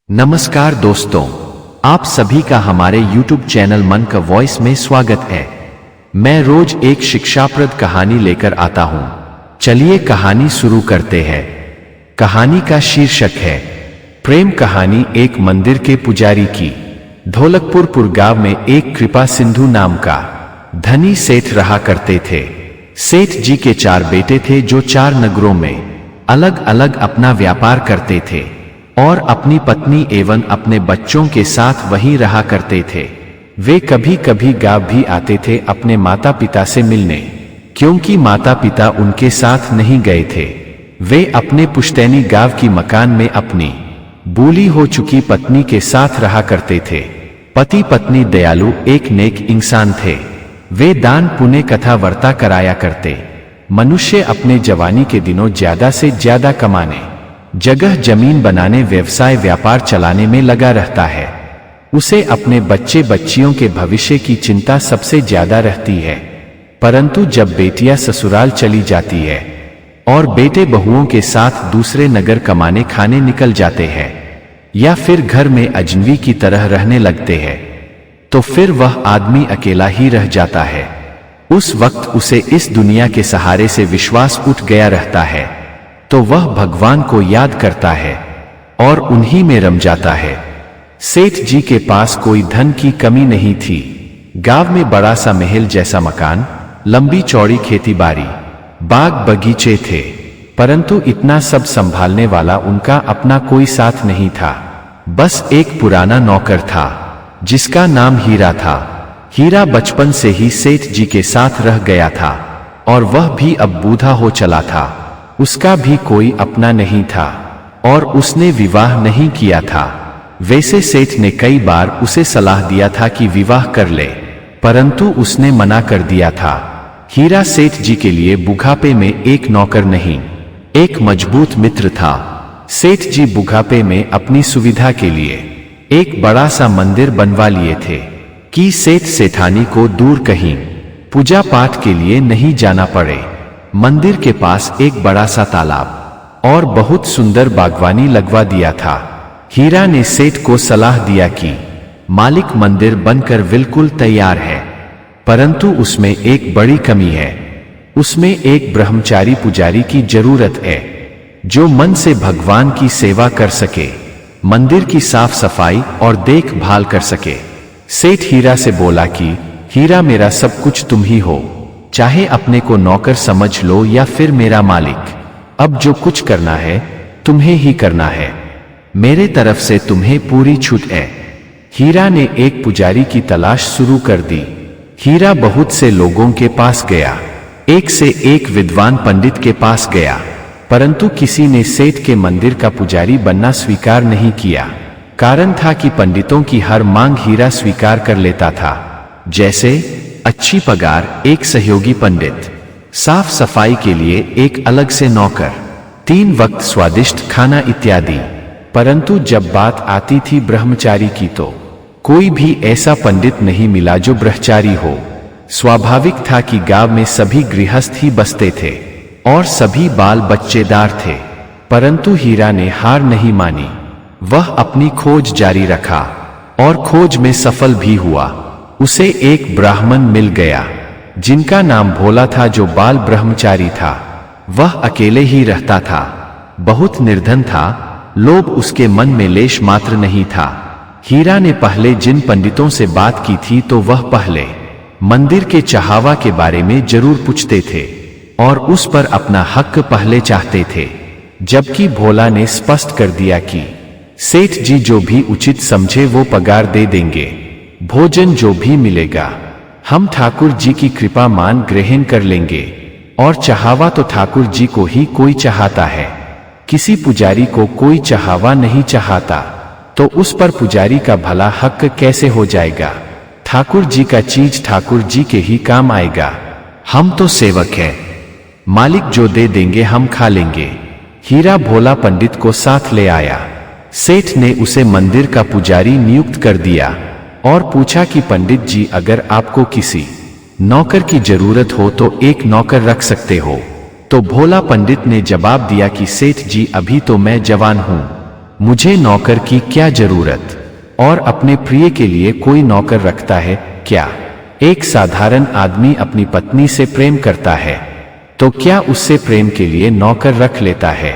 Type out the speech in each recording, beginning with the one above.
नमस्कार दोस्तों, आप सभी का हमारे YouTube चैनल मन का वॉइस में स्वागत है। मैं रोज एक शिक्षाप्रद कहानी लेकर आता हूं। चलिए कहानी शुरू करते हैं। कहानी का शीर्षक है प्रेम कहानी एक मंदिर के पुजारी की। ढोलकपुर गांव में एक कृपा सिंधु नाम का धनी सेठ रहा करते थे। सेठ जी के 4 बेटे थे जो 4 नगरों में अलग अलग अपना व्यापार करते थे और अपनी पत्नी एवं अपने बच्चों के साथ वहीं रहा करते थे। वे कभी कभी गांव भी आते थे अपने माता पिता से मिलने, क्योंकि माता पिता उनके साथ नहीं गए थे। वे अपने पुश्तैनी गांव की मकान में अपनी बूढ़ी हो चुकी पत्नी के साथ रहा करते थे। पति पत्नी दयालु एक नेक इंसान थे। वे दान पुण्य कथा वार्ता कराया करते। मनुष्य अपने जवानी के दिनों ज्यादा से ज्यादा कमाने, जगह जमीन बनाने, व्यवसाय व्यापार चलाने में लगा रहता है। उसे अपने बच्चे बच्चियों के भविष्य की चिंता सबसे ज्यादा रहती है। परंतु जब बेटियां ससुराल चली जाती है और बेटे बहुओं के साथ दूसरे नगर कमाने खाने निकल जाते हैं या फिर घर में अजनबी की तरह रहने लगते हैं, तो फिर वह आदमी अकेला ही रह जाता है। उस वक्त उसे इस दुनिया के सहारे से विश्वास उठ गया रहता है, तो वह भगवान को याद करता है और उन्हीं में रम जाता है। सेठ जी के पास कोई धन की कमी नहीं थी। गांव में बड़ा सा महल जैसा मकान, लंबी चौड़ी खेतीबाड़ी, बाग बगीचे थे, परंतु इतना सब संभालने वाला उनका अपना कोई साथ नहीं था। बस एक पुराना नौकर था जिसका नाम हीरा था। हीरा बचपन से ही सेठ जी के साथ रह गया था और वह भी अब बूढ़ा हो चला था। उसका भी कोई अपना नहीं था और उसने विवाह नहीं किया था। वैसे सेठ ने कई बार उसे सलाह दिया था कि विवाह कर ले, परंतु उसने मना कर दिया था। हीरा सेठ जी के लिए बुढ़ापे में एक नौकर नहीं, एक मजबूत मित्र था। सेठ जी बुढ़ापे में अपनी सुविधा के लिए एक बड़ा सा मंदिर बनवा लिए थे कि सेठ सेठानी को दूर कहीं पूजा पाठ के लिए नहीं जाना पड़े। मंदिर के पास एक बड़ा सा तालाब और बहुत सुंदर बागवानी लगवा दिया था। हीरा ने सेठ को सलाह दिया कि मालिक मंदिर बनकर बिल्कुल तैयार है, परंतु उसमें एक बड़ी कमी है। उसमें एक ब्रह्मचारी पुजारी की जरूरत है जो मन से भगवान की सेवा कर सके, मंदिर की साफ सफाई और देखभाल कर सके। सेठ हीरा से बोला कि हीरा, मेरा सब कुछ तुम ही हो, चाहे अपने को नौकर समझ लो या फिर मेरा मालिक। अब जो कुछ करना है तुम्हें ही करना है, मेरे तरफ से तुम्हें पूरी छूट है। हीरा ने एक पुजारी की तलाश शुरू कर दी। हीरा बहुत से लोगों के पास गया, एक से एक विद्वान पंडित के पास गया, परंतु किसी ने सेठ के मंदिर का पुजारी बनना स्वीकार नहीं किया। कारण था कि पंडितों की हर मांग हीरा स्वीकार कर लेता था, जैसे अच्छी पगार, एक सहयोगी पंडित, साफ सफाई के लिए एक अलग से नौकर, 3 वक्त स्वादिष्ट खाना इत्यादि। परंतु जब बात आती थी ब्रह्मचारी की तो कोई भी ऐसा पंडित नहीं मिला जो ब्रह्मचारी हो। स्वाभाविक था कि गांव में सभी गृहस्थ ही बसते थे और सभी बाल बच्चेदार थे, परंतु हीरा ने हार नहीं मानी। वह अपनी खोज जारी रखा और खोज में सफल भी हुआ। उसे एक ब्राह्मण मिल गया जिनका नाम भोला था, जो बाल ब्रह्मचारी था। वह अकेले ही रहता था, बहुत निर्धन था, लोभ उसके मन में लेश मात्र नहीं था। हीरा ने पहले जिन पंडितों से बात की थी तो वह पहले मंदिर के चढ़ावा के बारे में जरूर पूछते थे और उस पर अपना हक पहले चाहते थे, जबकि भोला ने स्पष्ट कर दिया कि सेठ जी जो भी उचित समझे वो पगार दे देंगे, भोजन जो भी मिलेगा हम ठाकुर जी की कृपा मान ग्रहण कर लेंगे, और चढ़ावा तो ठाकुर जी को ही कोई चाहता है, किसी पुजारी को कोई चढ़ावा नहीं चाहता, तो उस पर पुजारी का भला हक कैसे हो जाएगा। ठाकुर जी का चीज ठाकुर जी के ही काम आएगा। हम तो सेवक हैं, मालिक जो दे देंगे हम खा लेंगे। हीरा भोला पंडित को साथ ले आया। सेठ ने उसे मंदिर का पुजारी नियुक्त कर दिया और पूछा कि पंडित जी, अगर आपको किसी नौकर की जरूरत हो तो एक नौकर रख सकते हो। तो भोला पंडित ने जवाब दिया कि सेठ जी, अभी तो मैं जवान हूं, मुझे नौकर की क्या जरूरत, और अपने प्रिय के लिए कोई नौकर रखता है क्या? एक साधारण आदमी अपनी पत्नी से प्रेम करता है तो क्या उससे प्रेम के लिए नौकर रख लेता है?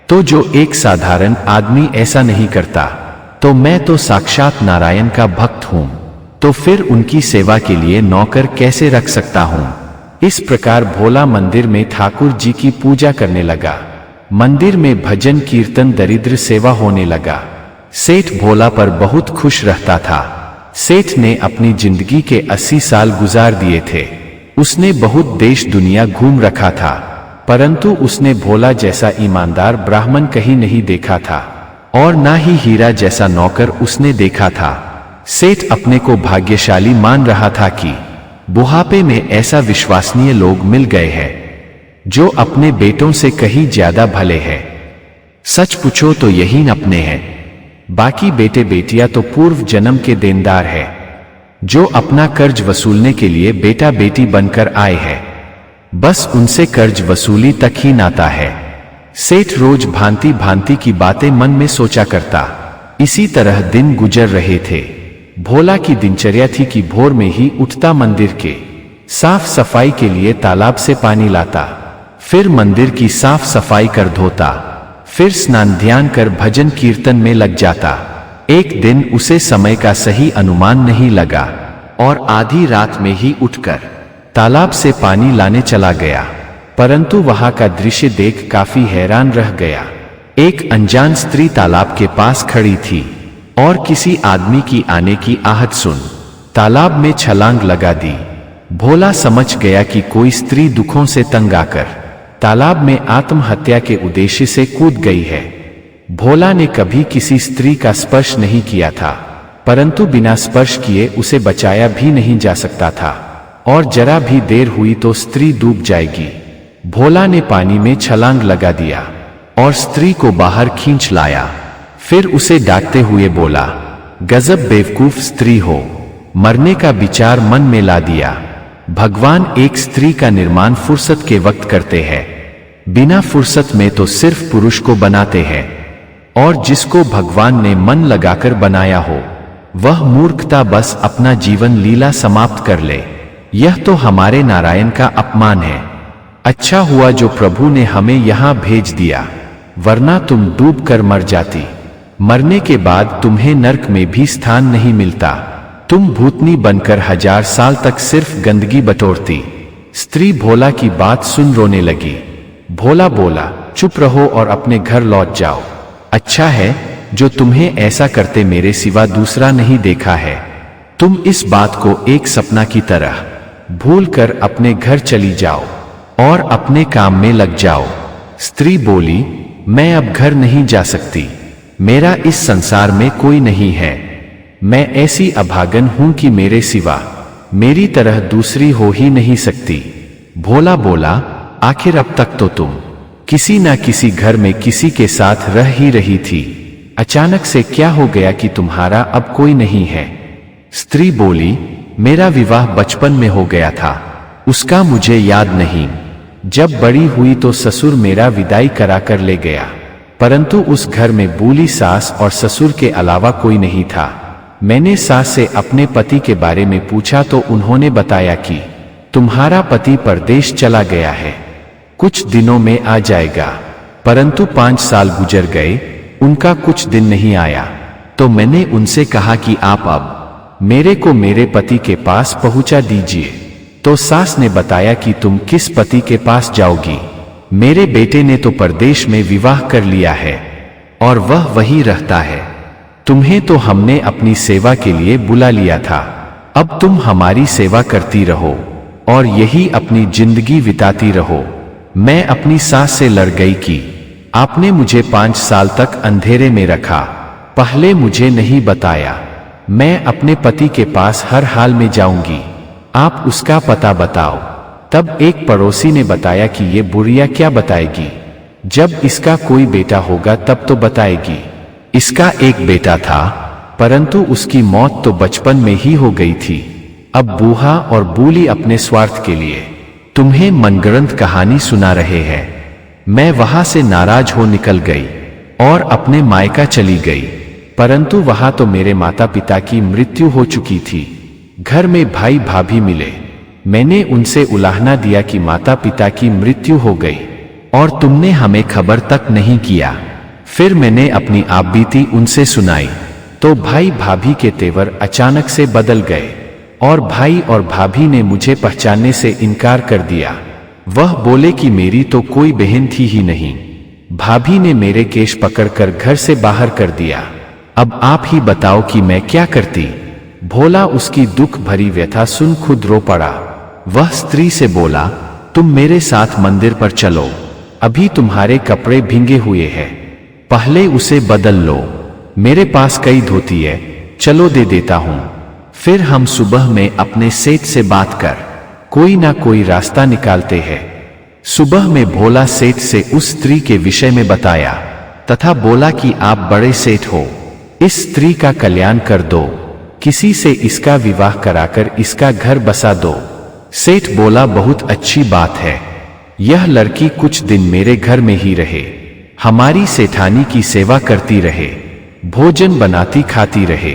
तो जो एक साधारण आदमी ऐसा नहीं करता तो मैं तो साक्षात नारायण का भक्त हूं, तो फिर उनकी सेवा के लिए नौकर कैसे रख सकता हूं? इस प्रकार भोला मंदिर में ठाकुर जी की पूजा करने लगा। मंदिर में भजन कीर्तन दरिद्र सेवा होने लगा। सेठ भोला पर बहुत खुश रहता था। सेठ ने अपनी जिंदगी के 80 साल गुजार दिए थे। उसने बहुत देश दुनिया घूम रखा था, परंतु उसने भोला जैसा ईमानदार ब्राह्मण कहीं नहीं देखा था, और ना ही हीरा जैसा नौकर उसने देखा था। सेठ अपने को भाग्यशाली मान रहा था कि बुढ़ापे में ऐसा विश्वसनीय लोग मिल गए हैं जो अपने बेटों से कहीं ज्यादा भले हैं। सच पूछो तो यही अपने हैं, बाकी बेटे बेटियां तो पूर्व जन्म के देनदार है, जो अपना कर्ज वसूलने के लिए बेटा बेटी बनकर आए हैं। बस उनसे कर्ज वसूली तक ही नाता है। सेठ रोज भांति भांति की बातें मन में सोचा करता। इसी तरह दिन गुजर रहे थे। भोला की दिनचर्या थी कि भोर में ही उठता, मंदिर के साफ सफाई के लिए तालाब से पानी लाता, फिर मंदिर की साफ सफाई कर धोता, फिर स्नान ध्यान कर भजन कीर्तन में लग जाता। एक दिन उसे समय का सही अनुमान नहीं लगा और आधी रात में ही उठकर तालाब से पानी लाने चला गया, परंतु वहां का दृश्य देख काफी हैरान रह गया। एक अनजान स्त्री तालाब के पास खड़ी थी और किसी आदमी की आने की आहट सुन तालाब में छलांग लगा दी। भोला समझ गया कि कोई स्त्री दुखों से तंग आकर तालाब में आत्महत्या के उद्देश्य से कूद गई है। भोला ने कभी किसी स्त्री का स्पर्श नहीं किया था, परंतु बिना स्पर्श किए उसे बचाया भी नहीं जा सकता था, और जरा भी देर हुई तो स्त्री डूब जाएगी। भोला ने पानी में छलांग लगा दिया और स्त्री को बाहर खींच लाया। फिर उसे डांटते हुए बोला, गजब बेवकूफ स्त्री हो, मरने का विचार मन में ला दिया। भगवान एक स्त्री का निर्माण फुर्सत के वक्त करते हैं, बिना फुर्सत में तो सिर्फ पुरुष को बनाते हैं, और जिसको भगवान ने मन लगाकर बनाया हो वह मूर्खता बस अपना जीवन लीला समाप्त कर ले। यह तो हमारे नारायण का अपमान है। अच्छा हुआ जो प्रभु ने हमें यहां भेज दिया, वरना तुम डूब कर मर जाती। मरने के बाद तुम्हें नरक में भी स्थान नहीं मिलता। तुम भूतनी बनकर 1000 साल तक सिर्फ गंदगी बटोरती। स्त्री भोला की बात सुन रोने लगी। भोला बोला, चुप रहो और अपने घर लौट जाओ। अच्छा है जो तुम्हें ऐसा करते मेरे सिवा दूसरा नहीं देखा है। तुम इस बात को एक सपना की तरह भूलकर अपने घर चली जाओ और अपने काम में लग जाओ। स्त्री बोली, मैं अब घर नहीं जा सकती, मेरा इस संसार में कोई नहीं है। मैं ऐसी अभागन हूं कि मेरे सिवा मेरी तरह दूसरी हो ही नहीं सकती। भोला बोला, आखिर अब तक तो तुम किसी ना किसी घर में किसी के साथ रह ही रही थी, अचानक से क्या हो गया कि तुम्हारा अब कोई नहीं है? स्त्री बोली, मेरा विवाह बचपन में हो गया था, उसका मुझे याद नहीं। जब बड़ी हुई तो ससुर मेरा विदाई कराकर ले गया, परंतु उस घर में बूली सास और ससुर के अलावा कोई नहीं था। मैंने सास से अपने पति के बारे में पूछा तो उन्होंने बताया कि तुम्हारा पति परदेश चला गया है, कुछ दिनों में आ जाएगा। परंतु 5 साल गुजर गए, उनका कुछ दिन नहीं आया। तो मैंने उनसे कहा कि आप अब मेरे को मेरे पति के पास पहुंचा दीजिए। तो सास ने बताया कि तुम किस पति के पास जाओगी? मेरे बेटे ने तो परदेश में विवाह कर लिया है और वह वहीं रहता है। तुम्हें तो हमने अपनी सेवा के लिए बुला लिया था, अब तुम हमारी सेवा करती रहो और यही अपनी जिंदगी बिताती रहो। मैं अपनी सास से लड़ गई कि आपने मुझे 5 साल तक अंधेरे में रखा, पहले मुझे नहीं बताया। मैं अपने पति के पास हर हाल में जाऊंगी, आप उसका पता बताओ। तब एक पड़ोसी ने बताया कि ये बुढ़िया क्या बताएगी, जब इसका कोई बेटा होगा तब तो बताएगी। इसका एक बेटा था, परंतु उसकी मौत तो बचपन में ही हो गई थी। अब बूढ़ा और बूली अपने स्वार्थ के लिए तुम्हें मनगढ़ंत कहानी सुना रहे हैं। मैं वहां से नाराज हो निकल गई। और अपने मायका चली गई। परंतु वहां तो मेरे माता पिता की मृत्यु हो चुकी थी। घर में भाई भाभी मिले। मैंने उनसे उलाहना दिया कि माता पिता की मृत्यु हो गई और तुमने हमें खबर तक नहीं किया। फिर मैंने अपनी आपबीती उनसे सुनाई तो भाई भाभी के तेवर अचानक से बदल गए और भाई और भाभी ने मुझे पहचानने से इनकार कर दिया। वह बोले कि मेरी तो कोई बहन थी ही नहीं। भाभी ने मेरे केश पकड़कर घर से बाहर कर दिया। अब आप ही बताओ कि मैं क्या करती। भोला उसकी दुख भरी व्यथा सुन खुद रो पड़ा। वह स्त्री से बोला, तुम मेरे साथ मंदिर पर चलो, अभी तुम्हारे कपड़े भींगे हुए हैं, पहले उसे बदल लो। मेरे पास कई धोती है, चलो दे देता हूं। फिर हम सुबह में अपने सेठ से बात कर कोई ना कोई रास्ता निकालते हैं। सुबह में भोला सेठ से उस स्त्री के विषय में बताया तथा बोला कि आप बड़े सेठ हो, इस स्त्री का कल्याण कर दो, किसी से इसका विवाह कराकर इसका घर बसा दो। सेठ बोला, बहुत अच्छी बात है, यह लड़की कुछ दिन मेरे घर में ही रहे, हमारी सेठानी की सेवा करती रहे, भोजन बनाती खाती रहे,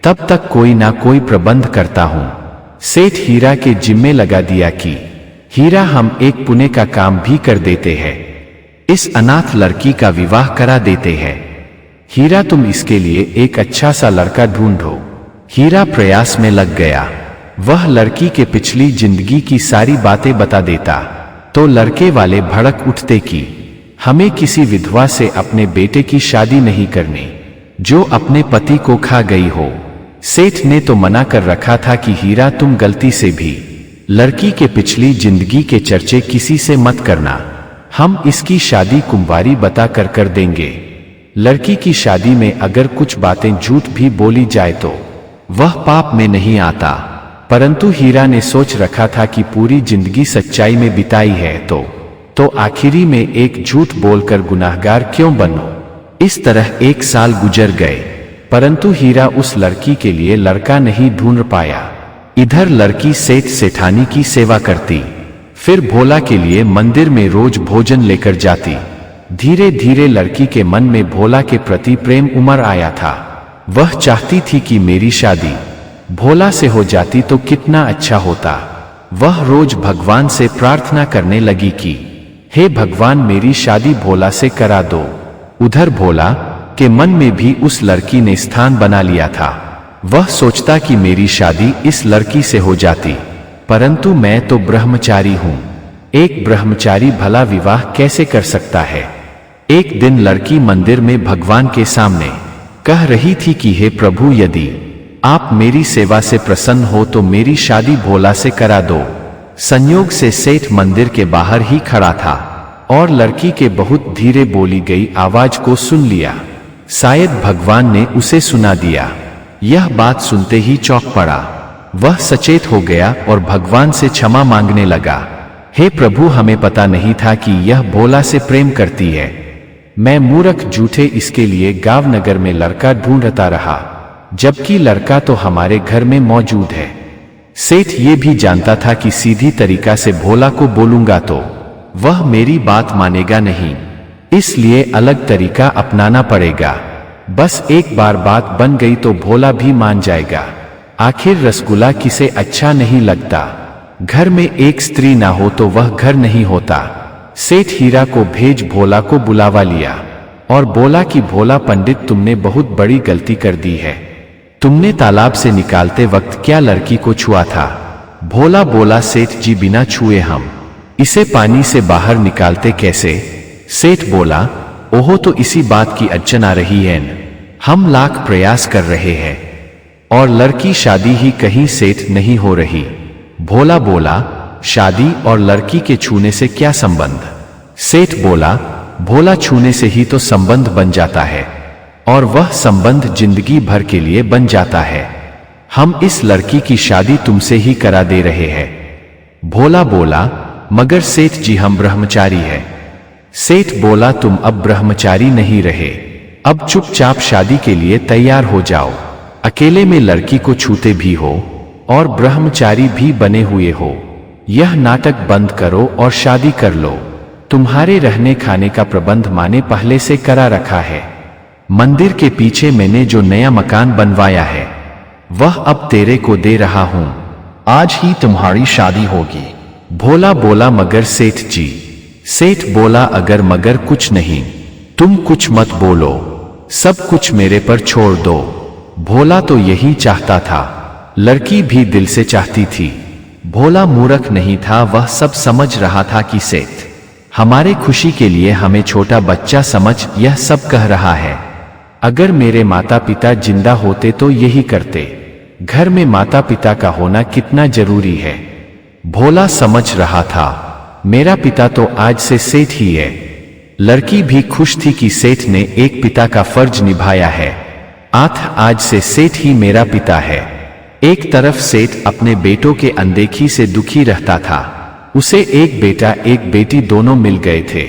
तब तक कोई ना कोई प्रबंध करता हूं। सेठ हीरा के जिम्मे लगा दिया कि हीरा हम एक पुण्य का काम भी कर देते हैं, इस अनाथ लड़की का विवाह करा देते हैं। हीरा तुम इसके लिए एक अच्छा सा लड़का ढूंढो। हीरा प्रयास में लग गया। वह लड़की के पिछली जिंदगी की सारी बातें बता देता तो लड़के वाले भड़क उठते कि हमें किसी विधवा से अपने बेटे की शादी नहीं करनी जो अपने पति को खा गई हो। सेठ ने तो मना कर रखा था कि हीरा तुम गलती से भी लड़की के पिछली जिंदगी के चर्चे किसी से मत करना, हम इसकी शादी कुंवारी बता कर देंगे। लड़की की शादी में अगर कुछ बातें झूठ भी बोली जाए तो वह पाप में नहीं आता। परंतु हीरा ने सोच रखा था कि पूरी जिंदगी सच्चाई में बिताई है तो आखिरी में एक झूठ बोलकर गुनाहगार क्यों बनो। इस तरह 1 साल गुजर गए, परंतु हीरा उस लड़की के लिए लड़का नहीं ढूंढ पाया। इधर लड़की सेठ सेठानी की सेवा करती, फिर भोला के लिए मंदिर में रोज भोजन लेकर जाती। धीरे धीरे लड़की के मन में भोला के प्रति प्रेम उमड़ आया था। वह चाहती थी कि मेरी शादी भोला से हो जाती तो कितना अच्छा होता। वह रोज भगवान से प्रार्थना करने लगी कि हे भगवान, मेरी शादी भोला से करा दो। उधर भोला के मन में भी उस लड़की ने स्थान बना लिया था। वह सोचता कि मेरी शादी इस लड़की से हो जाती, परंतु मैं तो ब्रह्मचारी हूं, एक ब्रह्मचारी भला विवाह कैसे कर सकता है। एक दिन लड़की मंदिर में भगवान के सामने कह रही थी कि हे प्रभु, यदि आप मेरी सेवा से प्रसन्न हो तो मेरी शादी भोला से करा दो। संयोग से सेठ मंदिर के बाहर ही खड़ा था और लड़की के बहुत धीरे बोली गई आवाज को सुन लिया। शायद भगवान ने उसे सुना दिया। यह बात सुनते ही चौंक पड़ा। वह सचेत हो गया और भगवान से क्षमा मांगने लगा। हे प्रभु, हमें पता नहीं था कि यह भोला से प्रेम करती है। मैं मूर्ख झूठे इसके लिए गावनगर में लड़का ढूंढता रहा, जबकि लड़का तो हमारे घर में मौजूद है। सेठ ये भी जानता था कि सीधी तरीका से भोला को बोलूंगा तो वह मेरी बात मानेगा नहीं, इसलिए अलग तरीका अपनाना पड़ेगा। बस एक बार बात बन गई तो भोला भी मान जाएगा। आखिर रसगुल्ला किसे अच्छा नहीं लगता। घर में एक स्त्री ना हो तो वह घर नहीं होता। सेठ हीरा को भेज भोला को बुलावा लिया और बोला कि भोला पंडित, तुमने बहुत बड़ी गलती कर दी है। तुमने तालाब से निकालते वक्त क्या लड़की को छुआ था? भोला बोला, सेठ जी, बिना छुए हम इसे पानी से बाहर निकालते कैसे? सेठ बोला, ओहो, तो इसी बात की अड़चन आ रही है न? हम लाख प्रयास कर रहे हैं और लड़की शादी ही कहीं सेट नहीं हो रही। भोला बोला, शादी और लड़की के छूने से क्या संबंध? सेठ बोला, भोला छूने से ही तो संबंध बन जाता है और वह संबंध जिंदगी भर के लिए बन जाता है। हम इस लड़की की शादी तुमसे ही करा दे रहे हैं। भोला बोला, मगर सेठ जी, हम ब्रह्मचारी हैं। सेठ बोला, तुम अब ब्रह्मचारी नहीं रहे, अब चुपचाप शादी के लिए तैयार हो जाओ। अकेले में लड़की को छूते भी हो और ब्रह्मचारी भी बने हुए हो। यह नाटक बंद करो और शादी कर लो। तुम्हारे रहने खाने का प्रबंध माँ ने पहले से करा रखा है। मंदिर के पीछे मैंने जो नया मकान बनवाया है वह अब तेरे को दे रहा हूं। आज ही तुम्हारी शादी होगी। भोला बोला मगर सेठ जी। सेठ बोला अगर मगर कुछ नहीं, तुम कुछ मत बोलो, सब कुछ मेरे पर छोड़ दो। भोला तो यही चाहता था, लड़की भी दिल से चाहती थी। भोला मूर्ख नहीं था, वह सब समझ रहा था कि सेठ हमारे खुशी के लिए हमें छोटा बच्चा समझ यह सब कह रहा है। अगर मेरे माता पिता जिंदा होते तो यही करते। घर में माता पिता का होना कितना जरूरी है। भोला समझ रहा था मेरा पिता तो आज से सेठ ही है। लड़की भी खुश थी कि सेठ ने एक पिता का फर्ज निभाया है। आज से सेठ ही मेरा पिता है। एक तरफ सेठ अपने बेटों के अनदेखी से दुखी रहता था। उसे एक बेटा एक बेटी दोनों मिल गए थे।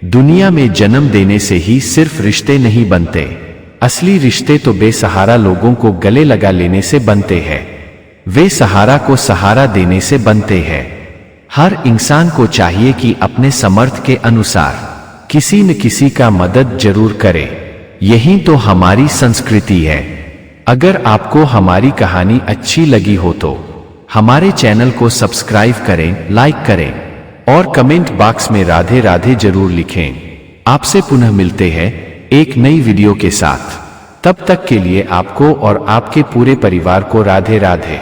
दुनिया में जन्म देने से ही सिर्फ रिश्ते नहीं बनते, असली रिश्ते तो बेसहारा लोगों को गले लगा लेने से बनते हैं। वे सहारा को सहारा देने से बनते हैं। हर इंसान को चाहिए कि अपने समर्थ के अनुसार किसी न किसी का मदद जरूर करे। यही तो हमारी संस्कृति है। अगर आपको हमारी कहानी अच्छी लगी हो तो हमारे चैनल को सब्सक्राइब करें, लाइक करें और कमेंट बॉक्स में राधे राधे जरूर लिखें। आपसे पुनः मिलते हैं एक नई वीडियो के साथ। तब तक के लिए आपको और आपके पूरे परिवार को राधे राधे।